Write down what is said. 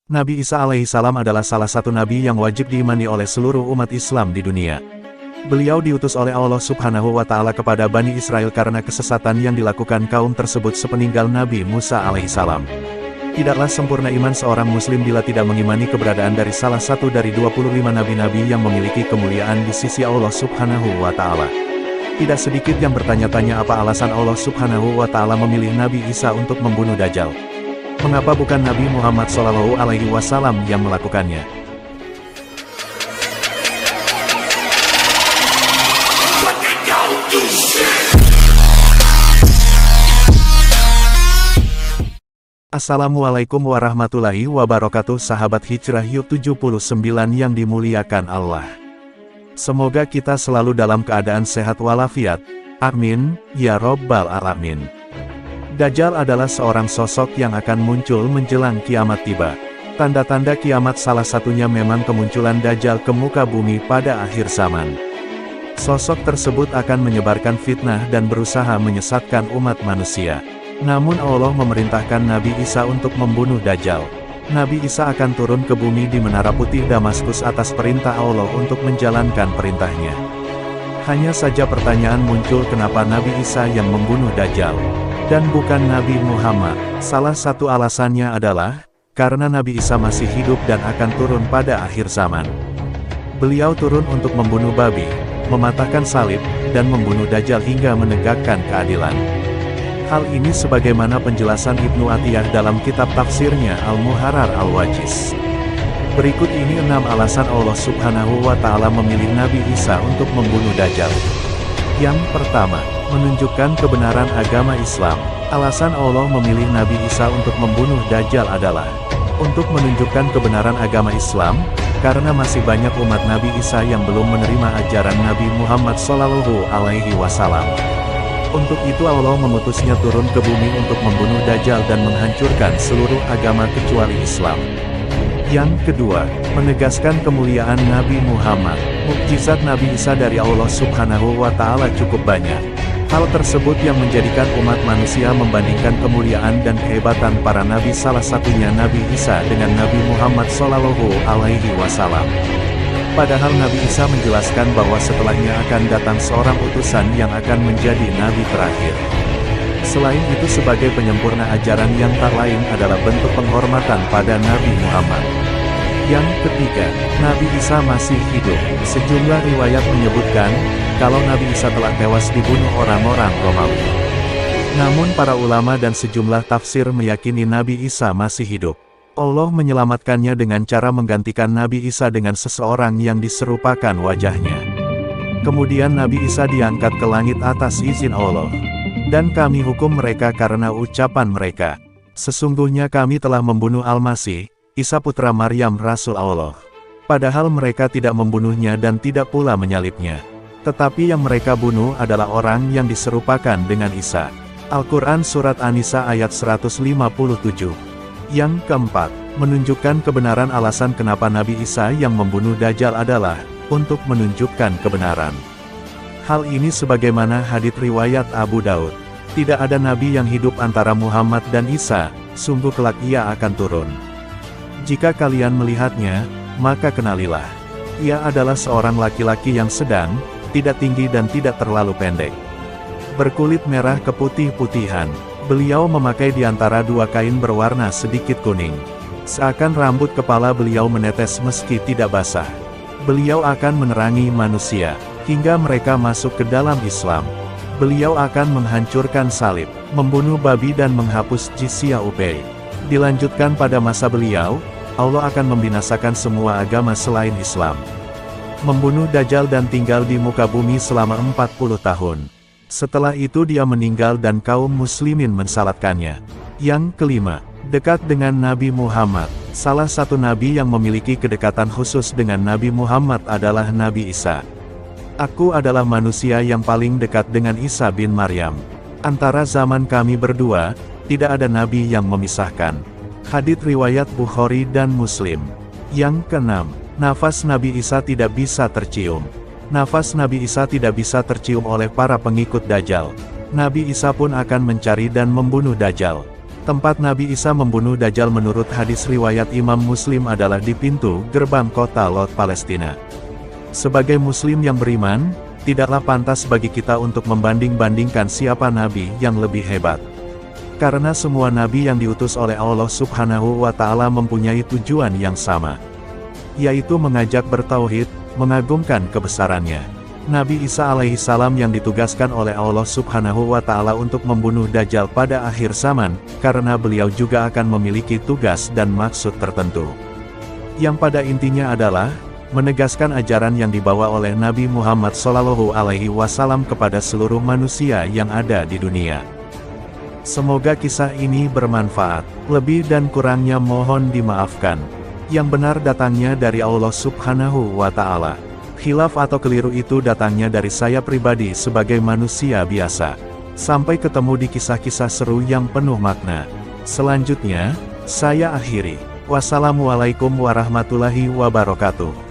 Nabi Isa alaihissalam adalah salah satu nabi yang wajib diimani oleh seluruh umat Islam di dunia. Beliau diutus oleh Allah Subhanahu wa Ta'ala kepada Bani Israel karena kesesatan yang dilakukan kaum tersebut sepeninggal Nabi Musa alaihissalam. Tidaklah sempurna iman seorang muslim bila tidak mengimani keberadaan dari salah satu dari 25 nabi-nabi yang memiliki kemuliaan di sisi Allah Subhanahu wa Ta'ala. Tidak sedikit yang bertanya-tanya apa alasan Allah Subhanahu wa Ta'ala memilih Nabi Isa untuk membunuh Dajjal. Mengapa bukan Nabi Muhammad SAW yang melakukannya? Assalamualaikum warahmatullahi wabarakatuh, sahabat Hijrah Yub 79 yang dimuliakan Allah. Semoga kita selalu dalam keadaan sehat walafiat. Amin, ya Robbal Alamin. Dajjal adalah seorang sosok yang akan muncul menjelang kiamat tiba. Tanda-tanda kiamat salah satunya memang kemunculan Dajjal ke muka bumi pada akhir zaman. Sosok tersebut akan menyebarkan fitnah dan berusaha menyesatkan umat manusia. Namun Allah memerintahkan Nabi Isa untuk membunuh Dajjal. Nabi Isa akan turun ke bumi di Menara Putih Damaskus atas perintah Allah untuk menjalankan perintahnya. Hanya saja pertanyaan muncul, kenapa Nabi Isa yang membunuh Dajjal dan bukan Nabi Muhammad? Salah satu alasannya adalah karena Nabi Isa masih hidup dan akan turun pada akhir zaman. Beliau turun untuk membunuh babi, mematahkan salib, dan membunuh Dajjal hingga menegakkan keadilan. Hal ini sebagaimana penjelasan Ibnu Atiyah dalam kitab tafsirnya Al-Muharrar Al-Wajiz. Berikut ini 6 alasan Allah Subhanahu wa Ta'ala memilih Nabi Isa untuk membunuh Dajjal. Yang pertama, menunjukkan kebenaran agama Islam. Alasan Allah memilih Nabi Isa untuk membunuh Dajjal adalah untuk menunjukkan kebenaran agama Islam, karena masih banyak umat Nabi Isa yang belum menerima ajaran Nabi Muhammad SAW. Untuk itu Allah mengutusnya turun ke bumi untuk membunuh Dajjal dan menghancurkan seluruh agama kecuali Islam. Yang kedua, menegaskan kemuliaan Nabi Muhammad. Mukjizat Nabi Isa dari Allah Subhanahu wa Ta'ala cukup banyak. Hal tersebut yang menjadikan umat manusia membandingkan kemuliaan dan kehebatan para nabi, salah satunya Nabi Isa dengan Nabi Muhammad SAW. Padahal Nabi Isa menjelaskan bahwa setelahnya akan datang seorang utusan yang akan menjadi nabi terakhir. Selain itu, sebagai penyempurna ajaran yang tak lain adalah bentuk penghormatan pada Nabi Muhammad. Yang ketiga, Nabi Isa masih hidup. Sejumlah riwayat menyebutkan kalau Nabi Isa telah tewas dibunuh orang-orang Romawi. Namun para ulama dan sejumlah tafsir meyakini Nabi Isa masih hidup. Allah menyelamatkannya dengan cara menggantikan Nabi Isa dengan seseorang yang diserupakan wajahnya. Kemudian Nabi Isa diangkat ke langit atas izin Allah. Dan kami hukum mereka karena ucapan mereka, sesungguhnya kami telah membunuh Al-Masih, Isa putra Maryam Rasul Allah. Padahal mereka tidak membunuhnya dan tidak pula menyalibnya. Tetapi yang mereka bunuh adalah orang yang diserupakan dengan Isa. Al-Quran Surat An-Nisa ayat 157. Yang keempat, menunjukkan kebenaran. Alasan kenapa Nabi Isa yang membunuh Dajjal adalah untuk menunjukkan kebenaran. Hal ini sebagaimana hadits riwayat Abu Daud. Tidak ada nabi yang hidup antara Muhammad dan Isa, sungguh kelak ia akan turun. Jika kalian melihatnya, maka kenalilah. Ia adalah seorang laki-laki yang sedang, tidak tinggi dan tidak terlalu pendek. Berkulit merah keputih-putihan. Beliau memakai di antara dua kain berwarna sedikit kuning. Seakan rambut kepala beliau menetes meski tidak basah. Beliau akan menerangi manusia, hingga mereka masuk ke dalam Islam. Beliau akan menghancurkan salib, membunuh babi dan menghapus jizyah upay. Dilanjutkan pada masa beliau, Allah akan membinasakan semua agama selain Islam. Membunuh Dajjal dan tinggal di muka bumi selama 40 tahun. Setelah itu dia meninggal dan kaum muslimin mensalatkannya. Yang kelima, dekat dengan Nabi Muhammad. Salah satu nabi yang memiliki kedekatan khusus dengan Nabi Muhammad adalah Nabi Isa. Aku adalah manusia yang paling dekat dengan Isa bin Maryam. Antara zaman kami berdua, tidak ada nabi yang memisahkan. Hadits riwayat Bukhari dan Muslim. Yang keenam, nafas Nabi Isa tidak bisa tercium. Nafas Nabi Isa tidak bisa tercium oleh para pengikut Dajjal. Nabi Isa pun akan mencari dan membunuh Dajjal. Tempat Nabi Isa membunuh Dajjal menurut hadis riwayat Imam Muslim adalah di pintu gerbang kota Lod, Palestina. Sebagai Muslim yang beriman, tidaklah pantas bagi kita untuk membanding-bandingkan siapa Nabi yang lebih hebat. Karena semua Nabi yang diutus oleh Allah Subhanahu wa Ta'ala mempunyai tujuan yang sama, yaitu mengajak bertauhid, mengagungkan kebesarannya. Nabi Isa alaihissalam yang ditugaskan oleh Allah Subhanahu wa Ta'ala untuk membunuh Dajjal pada akhir zaman, karena beliau juga akan memiliki tugas dan maksud tertentu, yang pada intinya adalah menegaskan ajaran yang dibawa oleh Nabi Muhammad SAW kepada seluruh manusia yang ada di dunia. Semoga kisah ini bermanfaat. Lebih dan kurangnya mohon dimaafkan. Yang benar datangnya dari Allah Subhanahu wa Ta'ala. Khilaf atau keliru itu datangnya dari saya pribadi sebagai manusia biasa. Sampai ketemu di kisah-kisah seru yang penuh makna. Selanjutnya, saya akhiri. Wassalamualaikum warahmatullahi wabarakatuh.